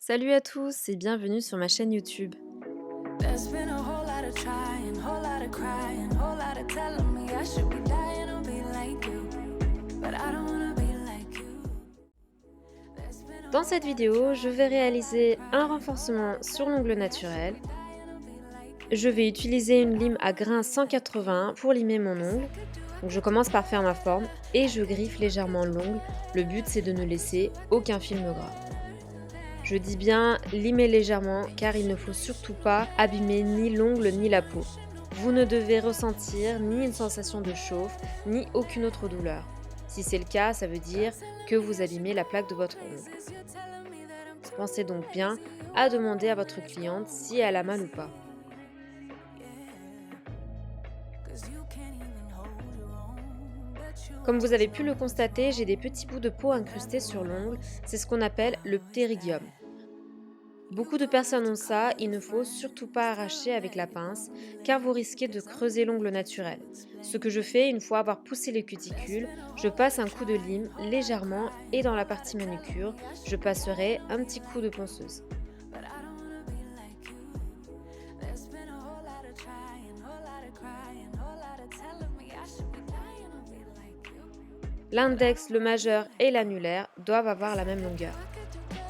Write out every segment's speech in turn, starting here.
Salut à tous et bienvenue sur ma chaîne YouTube. There's been a whole lot of trying, whole lot of crying, whole lot of telling me I should be dying to be like you, but I don't wanna be like you. There's been a Dans whole cette lot of vidéo, je trying, vais whole lot of réaliser un crying, whole lot renforcement of sur telling l'ongle me I should naturel. be dying to be like you. Je vais utiliser une lime à grain 180 pour limer mon 'Cause ongle. Donc je commence par faire ma forme et je griffe légèrement l'ongle. Le but c'est de ne laisser aucun film gras. Je dis bien limer légèrement car il ne faut surtout pas abîmer ni l'ongle ni la peau. Vous ne devez ressentir ni une sensation de chauffe ni aucune autre douleur. Si c'est le cas, ça veut dire que vous abîmez la plaque de votre ongle. Pensez donc bien à demander à votre cliente si elle a mal ou pas. Comme vous avez pu le constater, j'ai des petits bouts de peau incrustés sur l'ongle, c'est ce qu'on appelle le ptérygium. Beaucoup de personnes ont ça, il ne faut surtout pas arracher avec la pince car vous risquez de creuser l'ongle naturel. Ce que je fais une fois avoir poussé les cuticules, je passe un coup de lime légèrement et dans la partie manucure, je passerai un petit coup de ponceuse. L'index, le majeur et l'annulaire doivent avoir la même longueur.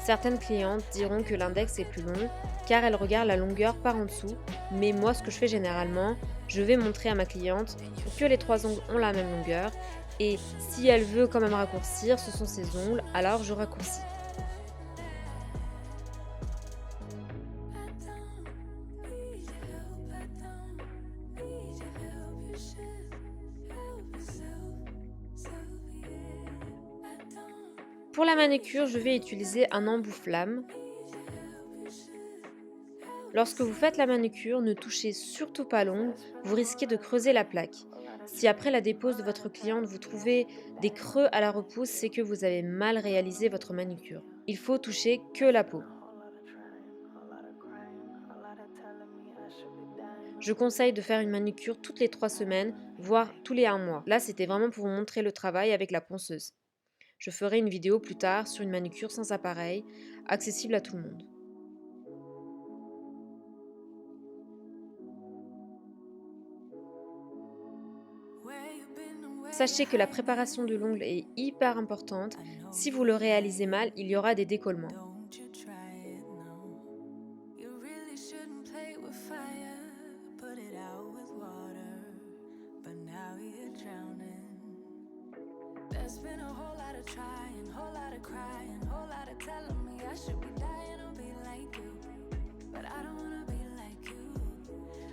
Certaines clientes diront que l'index est plus long car elles regardent la longueur par en dessous, mais moi ce que je fais généralement, je vais montrer à ma cliente que les trois ongles ont la même longueur et si elle veut quand même raccourcir, ce sont ses ongles, alors je raccourcis. Pour la manucure, je vais utiliser un embout flamme. Lorsque vous faites la manucure, ne touchez surtout pas l'ongle, vous risquez de creuser la plaque. Si après la dépose de votre cliente, vous trouvez des creux à la repousse, c'est que vous avez mal réalisé votre manucure. Il faut toucher que la peau. Je conseille de faire une manucure toutes les 3 semaines, voire tous les 1 mois. Là, c'était vraiment pour vous montrer le travail avec la ponceuse. Je ferai une vidéo plus tard sur une manucure sans appareil, accessible à tout le monde. Sachez que la préparation de l'ongle est hyper importante. Si vous le réalisez mal, il y aura des décollements. Don't you try it, no. You really shouldn't play with fire. Put it out with water. But now you're drowning. There's been a whole lot of trying, whole lot of crying, whole lot of telling me I should be dying to be like you. But I don't wanna be like you.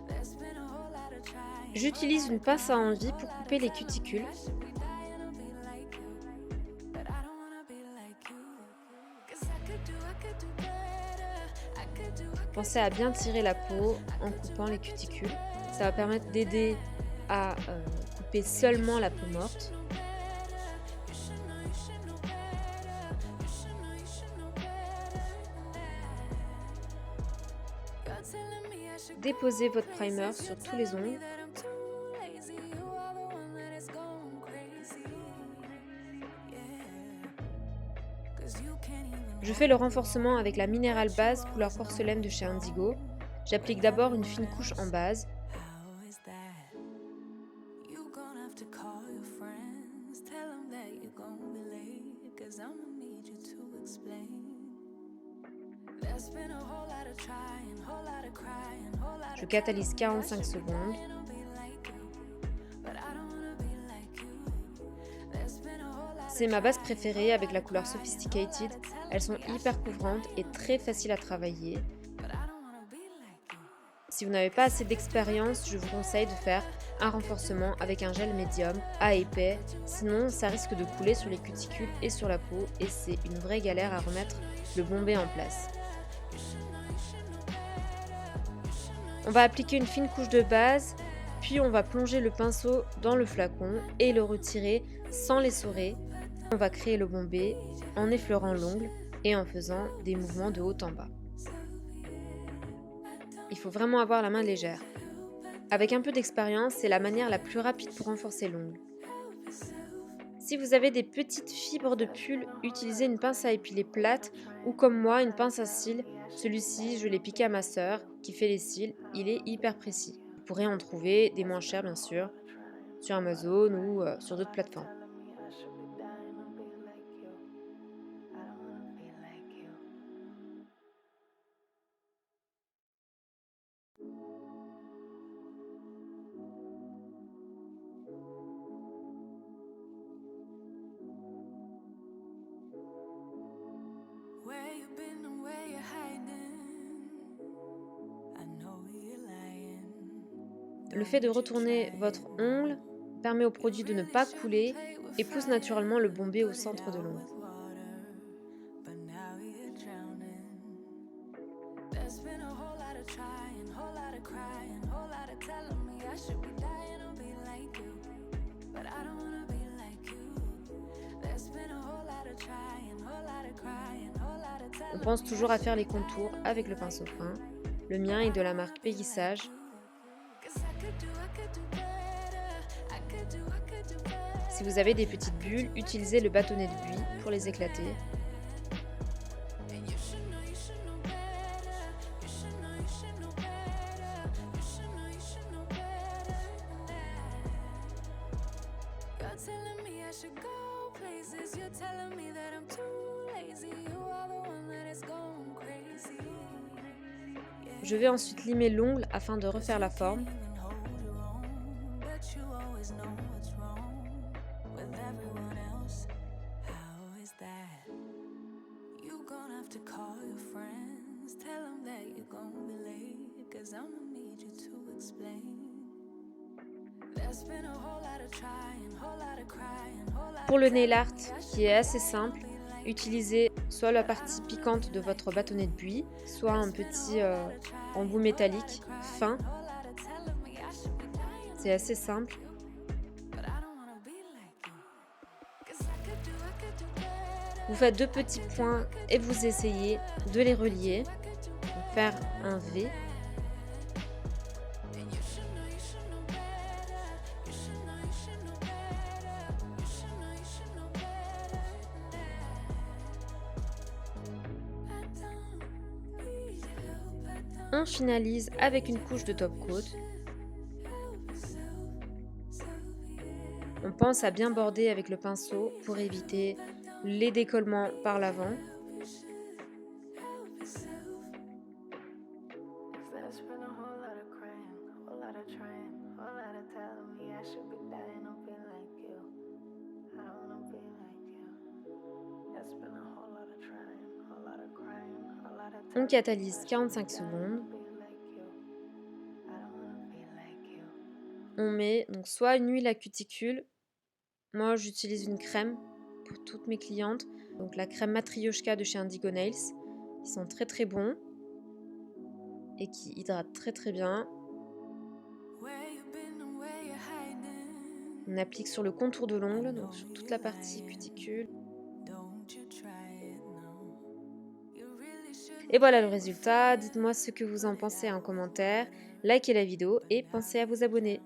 There's been a whole lot of trying. J'utilise une pince à envie pour couper les cuticules. I should be dying to be like you. But I don't wanna be like you. 'Cause I could do better. Pensez à bien tirer la peau en coupant les cuticules. Ça va permettre d'aider à couper seulement la peau morte. Déposez votre primer sur tous les ongles. Je fais le renforcement avec la minérale base couleur porcelaine de chez Indigo. J'applique d'abord une fine couche en base. Je catalyse 45 secondes. C'est ma base préférée avec la couleur Sophisticated. Elles sont hyper couvrantes et très faciles à travailler. Si vous n'avez pas assez d'expérience, je vous conseille de faire un renforcement avec un gel médium à épais. Sinon, ça risque de couler sur les cuticules et sur la peau et c'est une vraie galère à remettre le bombé en place. On va appliquer une fine couche de base, puis on va plonger le pinceau dans le flacon et le retirer sans l'essorer. On va créer le bombé en effleurant l'ongle et en faisant des mouvements de haut en bas. Il faut vraiment avoir la main légère. Avec un peu d'expérience, c'est la manière la plus rapide pour renforcer l'ongle. Si vous avez des petites fibres de pull, utilisez une pince à épiler plate ou comme moi une pince à cils. Celui-ci, je l'ai piqué à ma sœur qui fait les cils, il est hyper précis. Vous pourrez en trouver des moins chers bien sûr, sur Amazon ou sur d'autres plateformes. Where you been and where you hiding? I know you're lying. Le fait de retourner votre ongle permet au produit de ne pas couler et pousse naturellement le bombé au centre de l'ongle. But now you're drowning. There's been a whole lot of trying, whole lot of crying, whole lot of telling me I should be dying or be like you. But I don't wanna be like you. There's been a whole lot of trying, whole lot of crying, whole lot of telling On pense toujours à faire les contours avec le pinceau fin. Le mien est de la marque Peggy Sage. Si vous avez des petites bulles, utilisez le bâtonnet de buis pour les éclater. Je vais ensuite limer l'ongle afin de refaire la forme. Pour le nail art, qui est assez simple, utilisez soit la partie piquante de votre bâtonnet de buis, soit un petit embout métallique fin. C'est assez simple. Vous faites 2 petits points et vous essayez de les relier pour faire un V. On finalise avec une couche de top coat. On pense à bien border avec le pinceau pour éviter les décollements par l'avant. On catalyse 45 secondes. On met donc soit une huile à cuticule. Moi, j'utilise une crème pour toutes mes clientes. Donc la crème Matryoshka de chez Indigo Nails. Ils sont très très bons et qui hydratent très très bien. On applique sur le contour de l'ongle, donc sur toute la partie cuticule. Et voilà le résultat. Dites-moi ce que vous en pensez en commentaire. Likez la vidéo et pensez à vous abonner.